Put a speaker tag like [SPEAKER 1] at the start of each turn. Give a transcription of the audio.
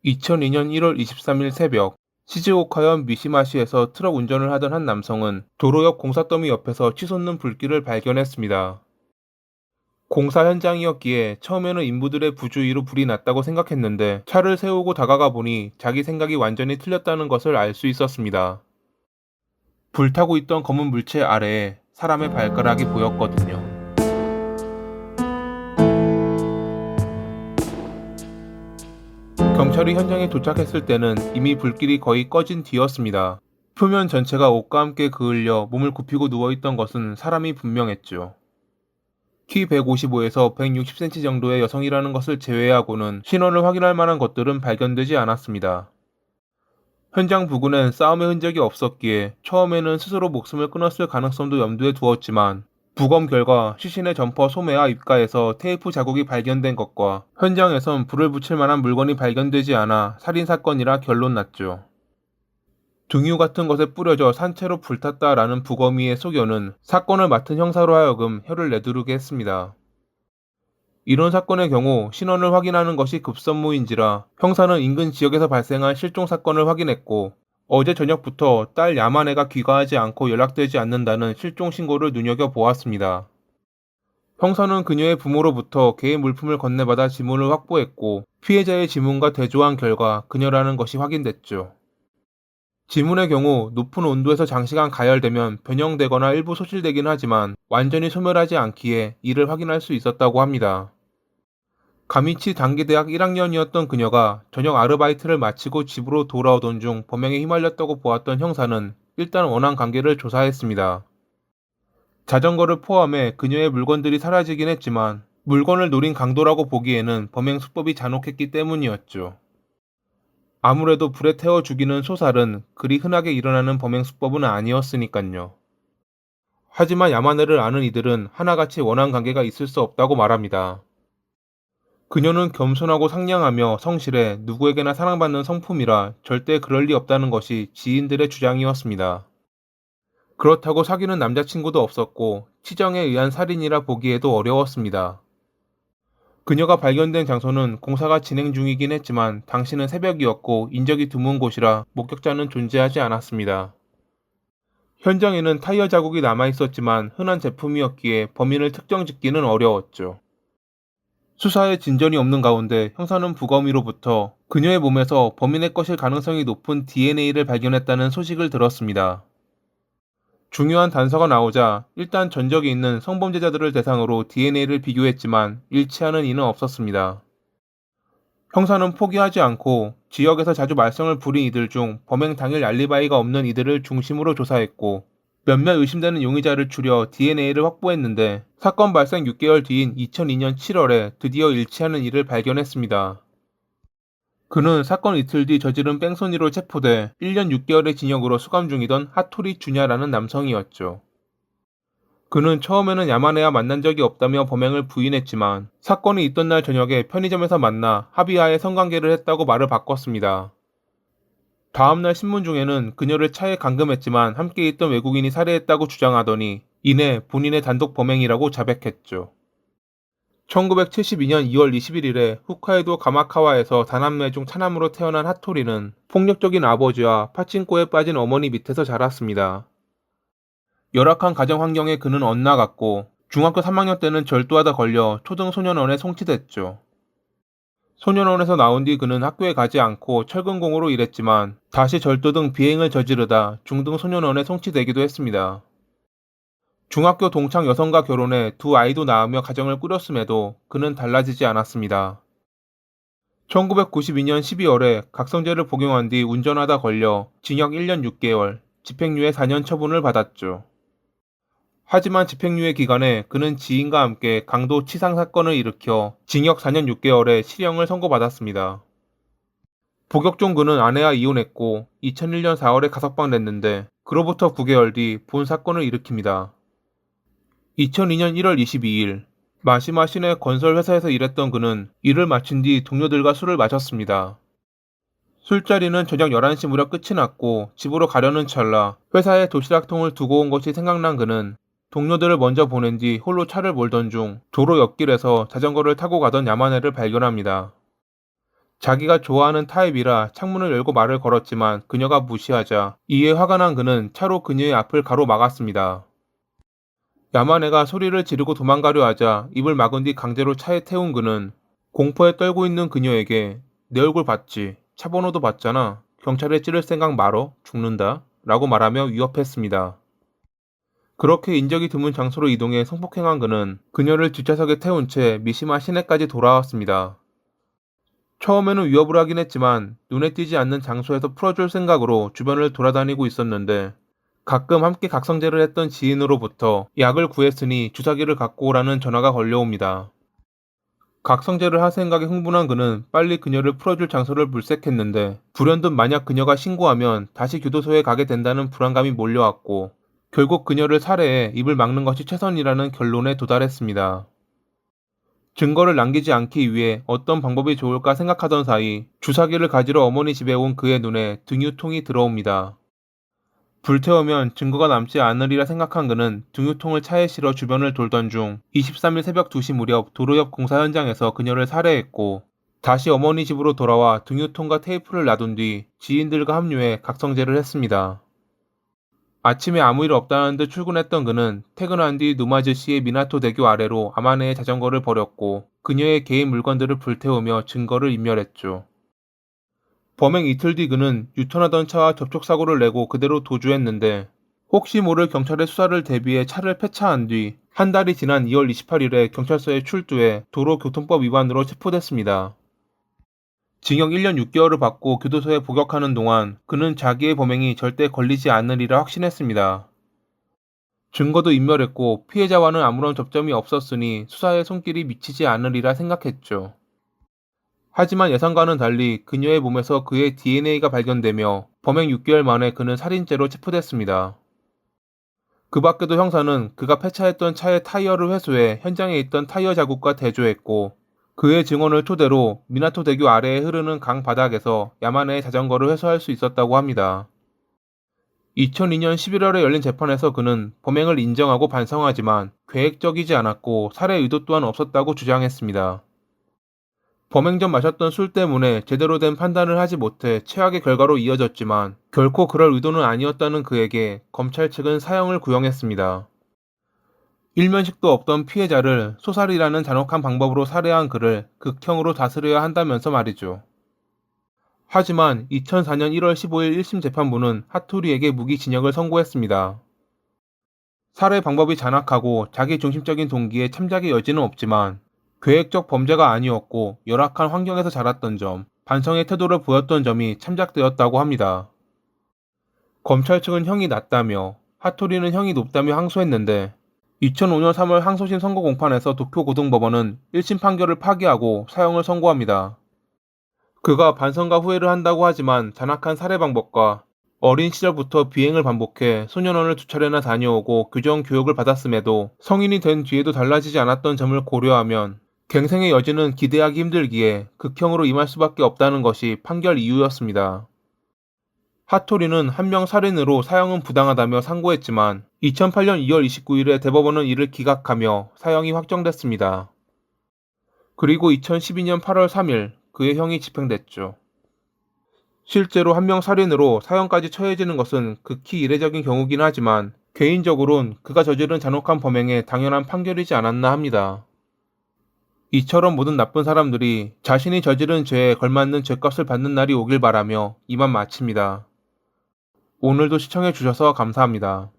[SPEAKER 1] 2002년 1월 23일 새벽, 시즈오카현 미시마시에서 트럭 운전을 하던 한 남성은 도로 옆 공사 더미 옆에서 치솟는 불길을 발견했습니다. 공사 현장이었기에 처음에는 인부들의 부주의로 불이 났다고 생각했는데 차를 세우고 다가가 보니 자기 생각이 완전히 틀렸다는 것을 알 수 있었습니다. 불타고 있던 검은 물체 아래에 사람의 발가락이 보였거든요. 경찰이 현장에 도착했을 때는 이미 불길이 거의 꺼진 뒤였습니다. 표면 전체가 옷과 함께 그을려 몸을 굽히고 누워있던 것은 사람이 분명했죠. 키 155에서 160cm 정도의 여성이라는 것을 제외하고는 신원을 확인할 만한 것들은 발견되지 않았습니다. 현장 부근엔 싸움의 흔적이 없었기에 처음에는 스스로 목숨을 끊었을 가능성도 염두에 두었지만 부검 결과 시신의 점퍼 소매와 입가에서 테이프 자국이 발견된 것과 현장에선 불을 붙일 만한 물건이 발견되지 않아 살인사건이라 결론 났죠. 등유 같은 것에 뿌려져 산채로 불탔다라는 부검의의 소견은 사건을 맡은 형사로 하여금 혀를 내두르게 했습니다. 이런 사건의 경우 신원을 확인하는 것이 급선무인지라 형사는 인근 지역에서 발생한 실종 사건을 확인했고 어제 저녁부터 딸 야마네가 귀가하지 않고 연락되지 않는다는 실종 신고를 눈여겨보았습니다. 형사는 그녀의 부모로부터 개의 물품을 건네받아 지문을 확보했고 피해자의 지문과 대조한 결과 그녀라는 것이 확인됐죠. 지문의 경우 높은 온도에서 장시간 가열되면 변형되거나 일부 소실되긴 하지만 완전히 소멸하지 않기에 이를 확인할 수 있었다고 합니다. 가미치 단기대학 1학년이었던 그녀가 저녁 아르바이트를 마치고 집으로 돌아오던 중 범행에 휘말렸다고 보았던 형사는 일단 원한 관계를 조사했습니다. 자전거를 포함해 그녀의 물건들이 사라지긴 했지만 물건을 노린 강도라고 보기에는 범행 수법이 잔혹했기 때문이었죠. 아무래도 불에 태워 죽이는 소살은 그리 흔하게 일어나는 범행 수법은 아니었으니깐요. 하지만 야마네를 아는 이들은 하나같이 원한 관계가 있을 수 없다고 말합니다. 그녀는 겸손하고 상냥하며 성실해 누구에게나 사랑받는 성품이라 절대 그럴 리 없다는 것이 지인들의 주장이었습니다. 그렇다고 사귀는 남자친구도 없었고 치정에 의한 살인이라 보기에도 어려웠습니다. 그녀가 발견된 장소는 공사가 진행 중이긴 했지만 당시는 새벽이었고 인적이 드문 곳이라 목격자는 존재하지 않았습니다. 현장에는 타이어 자국이 남아 있었지만 흔한 제품이었기에 범인을 특정짓기는 어려웠죠. 수사에 진전이 없는 가운데 형사는 부검의로부터 그녀의 몸에서 범인의 것일 가능성이 높은 DNA를 발견했다는 소식을 들었습니다. 중요한 단서가 나오자 일단 전적이 있는 성범죄자들을 대상으로 DNA를 비교했지만 일치하는 이는 없었습니다. 형사는 포기하지 않고 지역에서 자주 말썽을 부린 이들 중 범행 당일 알리바이가 없는 이들을 중심으로 조사했고 몇몇 의심되는 용의자를 추려 DNA를 확보했는데 사건 발생 6개월 뒤인 2002년 7월에 드디어 일치하는 이를 발견했습니다. 그는 사건 이틀 뒤 저지른 뺑소니로 체포돼 1년 6개월의 징역으로 수감 중이던 하토리 주냐라는 남성이었죠. 그는 처음에는 야마네와 만난 적이 없다며 범행을 부인했지만 사건이 있던 날 저녁에 편의점에서 만나 합의하에 성관계를 했다고 말을 바꿨습니다. 다음날 신문 중에는 그녀를 차에 감금했지만 함께 있던 외국인이 살해했다고 주장하더니 이내 본인의 단독 범행이라고 자백했죠. 1972년 2월 21일에 홋카이도 가마카와에서 다남매 중 차남으로 태어난 하토리는 폭력적인 아버지와 파친코에 빠진 어머니 밑에서 자랐습니다. 열악한 가정 환경에 그는 엇나갔고 중학교 3학년 때는 절도하다 걸려 초등소년원에 송치됐죠. 소년원에서 나온 뒤 그는 학교에 가지 않고 철근공으로 일했지만 다시 절도 등 비행을 저지르다 중등소년원에 송치되기도 했습니다. 중학교 동창 여성과 결혼해 두 아이도 낳으며 가정을 꾸렸음에도 그는 달라지지 않았습니다. 1992년 12월에 각성제를 복용한 뒤 운전하다 걸려 징역 1년 6개월, 집행유예 4년 처분을 받았죠. 하지만 집행유예 기간에 그는 지인과 함께 강도 치상 사건을 일으켜 징역 4년 6개월의 실형을 선고받았습니다. 복역 중 그는 아내와 이혼했고 2001년 4월에 가석방 냈는데 그로부터 9개월 뒤 본 사건을 일으킵니다. 2002년 1월 22일 마시마 시내 건설회사에서 일했던 그는 일을 마친 뒤 동료들과 술을 마셨습니다. 술자리는 저녁 11시 무렵 끝이 났고 집으로 가려는 찰나 회사에 도시락통을 두고 온 것이 생각난 그는 동료들을 먼저 보낸 뒤 홀로 차를 몰던 중 도로 옆길에서 자전거를 타고 가던 야마네를 발견합니다. 자기가 좋아하는 타입이라 창문을 열고 말을 걸었지만 그녀가 무시하자 이에 화가 난 그는 차로 그녀의 앞을 가로막았습니다. 야만 애가 소리를 지르고 도망가려 하자 입을 막은 뒤 강제로 차에 태운 그는 공포에 떨고 있는 그녀에게 내 얼굴 봤지? 차 번호도 봤잖아. 경찰에 찌를 생각 말어. 죽는다. 라고 말하며 위협했습니다. 그렇게 인적이 드문 장소로 이동해 성폭행한 그는 그녀를 뒷좌석에 태운 채 미시마 시내까지 돌아왔습니다. 처음에는 위협을 하긴 했지만 눈에 띄지 않는 장소에서 풀어줄 생각으로 주변을 돌아다니고 있었는데 가끔 함께 각성제를 했던 지인으로부터 약을 구했으니 주사기를 갖고 오라는 전화가 걸려옵니다. 각성제를 할 생각에 흥분한 그는 빨리 그녀를 풀어줄 장소를 물색했는데 불현듯 만약 그녀가 신고하면 다시 교도소에 가게 된다는 불안감이 몰려왔고 결국 그녀를 살해해 입을 막는 것이 최선이라는 결론에 도달했습니다. 증거를 남기지 않기 위해 어떤 방법이 좋을까 생각하던 사이 주사기를 가지러 어머니 집에 온 그의 눈에 등유통이 들어옵니다. 불태우면 증거가 남지 않으리라 생각한 그는 등유통을 차에 실어 주변을 돌던 중 23일 새벽 2시 무렵 도로 옆 공사 현장에서 그녀를 살해했고 다시 어머니 집으로 돌아와 등유통과 테이프를 놔둔 뒤 지인들과 합류해 각성제를 했습니다. 아침에 아무 일 없다는 듯 출근했던 그는 퇴근한 뒤 누마즈시의 미나토 대교 아래로 아마네의 자전거를 버렸고 그녀의 개인 물건들을 불태우며 증거를 인멸했죠. 범행 이틀 뒤 그는 유턴하던 차와 접촉사고를 내고 그대로 도주했는데 혹시 모를 경찰의 수사를 대비해 차를 폐차한 뒤 한 달이 지난 2월 28일에 경찰서에 출두해 도로교통법 위반으로 체포됐습니다. 징역 1년 6개월을 받고 교도소에 복역하는 동안 그는 자기의 범행이 절대 걸리지 않으리라 확신했습니다. 증거도 인멸했고 피해자와는 아무런 접점이 없었으니 수사에 손길이 미치지 않으리라 생각했죠. 하지만 예상과는 달리 그녀의 몸에서 그의 DNA가 발견되며 범행 6개월 만에 그는 살인죄로 체포됐습니다. 그 밖에도 형사는 그가 폐차했던 차의 타이어를 회수해 현장에 있던 타이어 자국과 대조했고 그의 증언을 토대로 미나토 대교 아래에 흐르는 강 바닥에서 야마네의 자전거를 회수할 수 있었다고 합니다. 2002년 11월에 열린 재판에서 그는 범행을 인정하고 반성하지만 계획적이지 않았고 살해 의도 또한 없었다고 주장했습니다. 범행 전 마셨던 술 때문에 제대로 된 판단을 하지 못해 최악의 결과로 이어졌지만 결코 그럴 의도는 아니었다는 그에게 검찰 측은 사형을 구형했습니다. 일면식도 없던 피해자를 소살이라는 잔혹한 방법으로 살해한 그를 극형으로 다스려야 한다면서 말이죠. 하지만 2004년 1월 15일 1심 재판부는 하토리에게 무기징역을 선고했습니다. 살해 방법이 잔악하고 자기중심적인 동기에 참작의 여지는 없지만 계획적 범죄가 아니었고 열악한 환경에서 자랐던 점, 반성의 태도를 보였던 점이 참작되었다고 합니다. 검찰 측은 형이 낮다며 하토리는 형이 높다며 항소했는데 2005년 3월 항소심 선고 공판에서 도쿄고등법원은 1심 판결을 파기하고 사형을 선고합니다. 그가 반성과 후회를 한다고 하지만 잔악한 살해 방법과 어린 시절부터 비행을 반복해 소년원을 2차례나 다녀오고 규정 교육을 받았음에도 성인이 된 뒤에도 달라지지 않았던 점을 고려하면 갱생의 여지는 기대하기 힘들기에 극형으로 임할 수밖에 없다는 것이 판결 이유였습니다. 하토리는 한 명 살인으로 사형은 부당하다며 상고했지만 2008년 2월 29일에 대법원은 이를 기각하며 사형이 확정됐습니다. 그리고 2012년 8월 3일 그의 형이 집행됐죠. 실제로 한 명 살인으로 사형까지 처해지는 것은 극히 이례적인 경우긴 하지만 개인적으론 그가 저지른 잔혹한 범행에 당연한 판결이지 않았나 합니다. 이처럼 모든 나쁜 사람들이 자신이 저지른 죄에 걸맞는 죄값을 받는 날이 오길 바라며 이만 마칩니다. 오늘도 시청해주셔서 감사합니다.